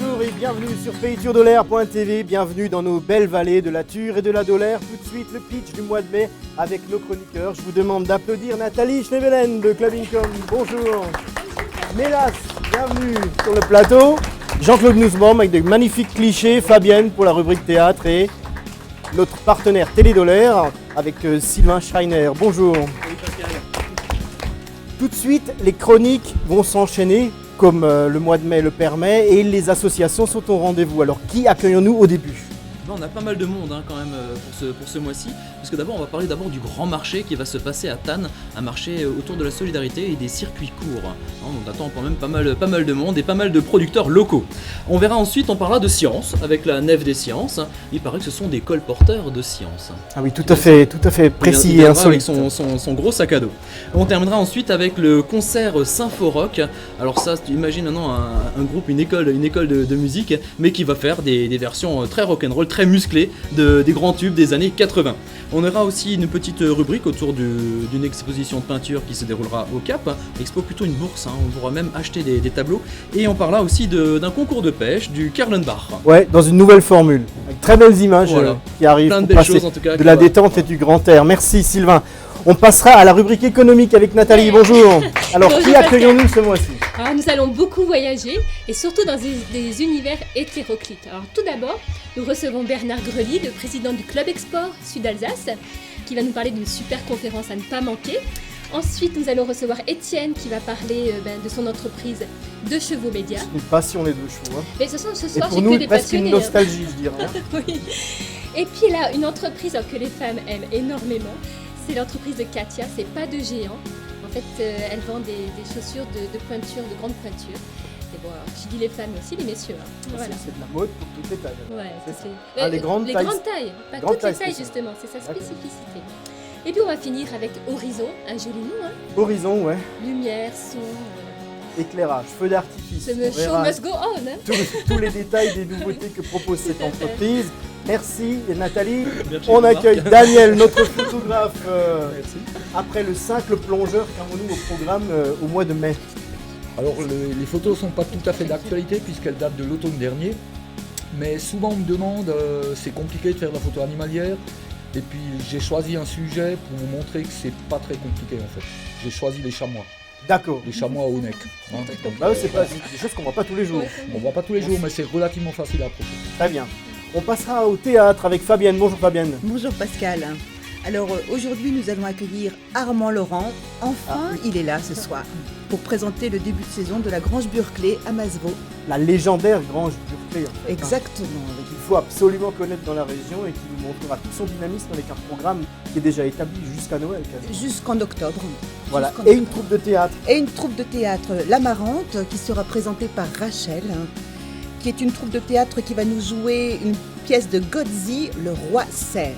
Bonjour et bienvenue sur PayTurDolaire.tv, bienvenue dans nos belles vallées de la Ture et de la Dolaire. Tout de suite le pitch du mois de mai avec nos chroniqueurs. Je vous demande d'applaudir Nathalie Schnevelen de Club Income. Bonjour. Mélas, bienvenue sur le plateau. Jean-Claude Nussbaum avec de magnifiques clichés. Fabienne pour la rubrique théâtre et notre partenaire Télé Dolaire avec Sylvain Schreiner. Bonjour. Tout de suite, les chroniques vont s'enchaîner comme le mois de mai le permet et les associations sont au rendez-vous. Alors qui accueillons-nous au début ? On a pas mal de monde quand même pour ce mois-ci, parce que d'abord on va parler du grand marché qui va se passer à Thann, un marché autour de la solidarité et des circuits courts. On attend quand même pas mal de monde et pas mal de producteurs locaux. On verra ensuite, on parlera de science avec la Nef des sciences. Il paraît que ce sont des colporteurs de science. Ah oui, tout à fait précis et insolite. Avec son gros sac à dos. On terminera ensuite avec le concert Symphorock. Alors ça, tu imagines maintenant un groupe, une école de musique, mais qui va faire des versions très rock'n'roll, très musclées des grands tubes des années 80. On aura aussi une petite rubrique autour d'une exposition de peinture qui se déroulera au Cap. Expo plutôt une bourse, on pourra même acheter des tableaux. Et on parlera aussi d'un concours de pêche, du Kerlenbach. Ouais, dans une nouvelle formule, avec très belles images qui arrivent plein de pour belles passer choses, en tout cas, de la détente et du grand air. Merci Sylvain. On passera à la rubrique économique avec Nathalie. Bonjour. Alors, Bonjour, qui accueillons-nous ce mois-ci ? Alors, nous allons beaucoup voyager et surtout dans des univers hétéroclites. Alors tout d'abord, nous recevons Bernard Grely, le président du Club Export Sud-Alsace, qui va nous parler d'une super conférence à ne pas manquer. Ensuite, nous allons recevoir Étienne qui va parler de son entreprise De Chevaux Média. C'est une passion les deux chevaux. Hein. Mais ce soir, Et j'ai pour que nous, des presque passionnés. une nostalgie, je dirais. Oui. Et puis là, une entreprise que les femmes aiment énormément, c'est l'entreprise de Katia, c'est pas de géant. En fait, elle vend des chaussures de pointure, de grande pointure. Et bon, alors, je dis les femmes, mais aussi les messieurs. Voilà. C'est de la mode pour toutes les tailles. Ouais, C'est c'est- ça. Les grandes tailles. grandes tailles, pas Grandes toutes les tailles tailles spéciales. justement, c'est sa D'accord. spécificité. Et puis on va finir avec Horizon, un joli nom, hein. Horizon, ouais. Lumière, son, Éclairage, feu d'artifice. the On show verra must go on. Hein. tous les détails des nouveautés que propose cette Tout à fait. entreprise. Merci Nathalie. Merci, On Marc. accueille Daniel, notre photographe. Après le simple plongeur qu'avons-nous au programme au mois de mai. Alors les photos sont pas tout à fait d'actualité puisqu'elles datent de l'automne dernier, mais souvent on me demande, c'est compliqué de faire de la photo animalière, et puis j'ai choisi un sujet pour vous montrer que c'est pas très compliqué en fait. J'ai choisi les chamois, D'accord. les chamois au nec. Hein. Donc, Bah, c'est des choses qu'on voit pas tous les jours. Ouais. on voit pas tous les jours, mais c'est relativement facile à approcher. Très bien. On passera au théâtre avec Fabienne. Bonjour Fabienne. Bonjour Pascal. Alors aujourd'hui nous allons accueillir Armand Laurent. Enfin il est là ce soir pour présenter le début de saison de la Grange Burclay à Masevaux. La légendaire Grange Burclay. En fait, hein, Exactement. qu'il faut absolument connaître dans la région et qui nous montrera tout son dynamisme avec un programme qui est déjà établi jusqu'à Noël. Quasiment. Jusqu'en octobre. Voilà. Jusqu'en Et une octobre. troupe de théâtre. Et une troupe de théâtre L'Amarante qui sera présentée par Rachel, qui est une troupe de théâtre qui va nous jouer une pièce de Godzi, le roi cerf.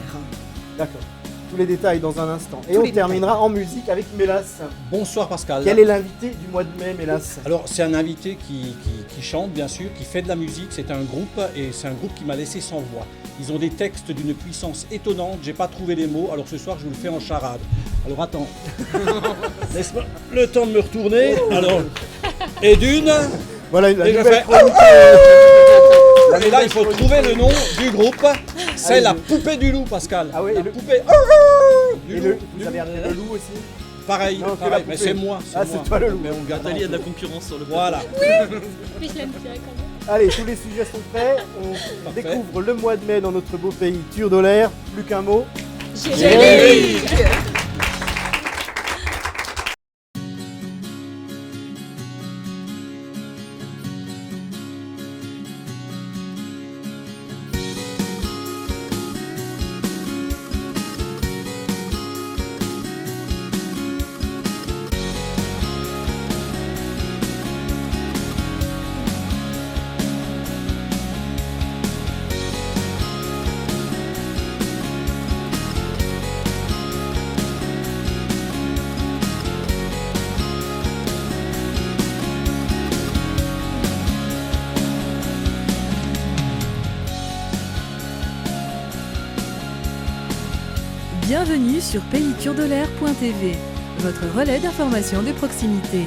D'accord. Tous les détails dans un instant. Et Tous on les terminera en musique avec Mélas. Bonsoir Pascal. Quel est l'invité du mois de mai, Mélas ? Alors c'est un invité qui chante bien sûr, qui fait de la musique, c'est un groupe et c'est un groupe qui m'a laissé sans voix. Ils ont des textes d'une puissance étonnante, j'ai pas trouvé les mots, alors ce soir je vous le fais en charade. Alors attends, laisse-moi le temps de me retourner. Alors, et d'une, Voilà une et je nouvelle fais... chronique. Et là il faut trouver le nom du groupe, c'est la poupée du loup Pascal. Ah ouais, la et le- poupée Et vous avez appelé le loup aussi ? Pareil, Non, c'est la pareil, mais poupée. c'est moi. Ah, moi. c'est toi le loup. Mais on garde Nathalie a de la concurrence sur le plateau. Voilà. Mais je l'aime bien quand même. Allez, tous les sujets sont prêts. On Parfait. découvre le mois de mai dans notre beau pays Ture-Dolaire. Plus qu'un mot. Générique. Bienvenue sur PayTurDolaire.tv, votre relais d'information de proximité.